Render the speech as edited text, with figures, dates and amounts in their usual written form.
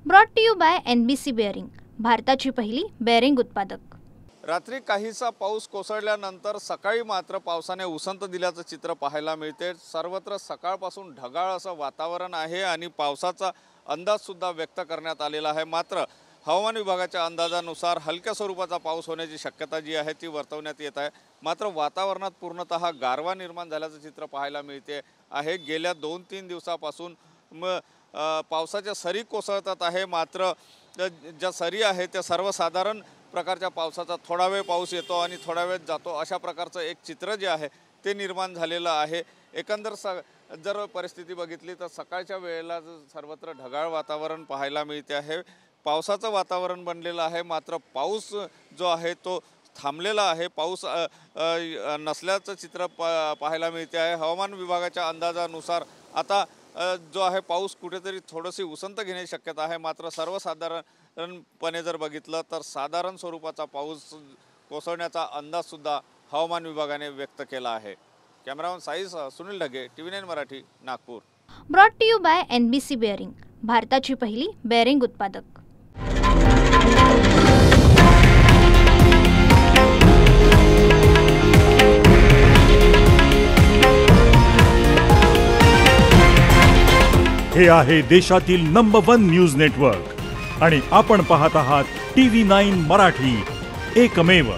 Brought to you by NBC bearing, भारताची पहिली bearing उत्पादक। रात्री काहीसा पाऊस कोसळल्यानंतर सकाळी मात्र पावसाने उसंत दिल्याचं चित्र पाहायला मिळते। सर्वत्र सकाळपासून ढगाळ असं वातावरण आहे आणि पावसाचा अंदाज सुद्धा व्यक्त करण्यात आलेला आहे। मात्र हवामान विभागाच्या अंदाजानुसार हलक्या स्वरूपाचा पाऊस होण्याची शक्यता जी आहे ती वर्तवण्यात येत आहे। मात्र वातावरणात पूर्णतः गारवा निर्माण झाल्याचं चित्र पाहायला मिळते आहे। गेल्या 2-3 दिवसापासून पावसाच्या सरी कोसळतात आहे। मात्र ज्या सरी आहे त्या सर्वसाधारण प्रकारच्या पावसाचा थोडा वेळ पाऊस येतो आणि थोडा वेळ जातो, अशा प्रकारचं एक चित्र जे आहे ते निर्माण झालेलं आहे। एकंदर जर परिस्थिती बघितली तर सकाळच्या वेळेला सर्वत्र ढगाळ वातावरण पाहायला मिळते आहे। पावसाचं वातावरण बनलेलं आहे, मात्र पाऊस जो आहे तो थांबलेला आहे। पाऊस नसल्याचं चित्र पाहायला मिळते आहे। हवामान विभागाच्या अंदाजानुसार आता जो आहे पाऊस कुठेतरी थोडीशी उसंत घेण्याची शक्यता आहे। मात्र सर्वसाधारणपणे जर बघितलं तर साधारण स्वरूपाचा पाऊस कोसळण्याचा अंदाजसुद्धा हवामान विभागाने व्यक्त केला आहे। कॅमेरामन साईसह Sunil Dhage, TV9 Marathi, Nagpur. Brought to you by NBC bearing, भारताची पहिली बेअरिंग उत्पादक। हे आहे देशातील नंबर 1 न्यूज नेटवर्क आणि आपण पाहत आहात TV9 मराठी, एकमेव।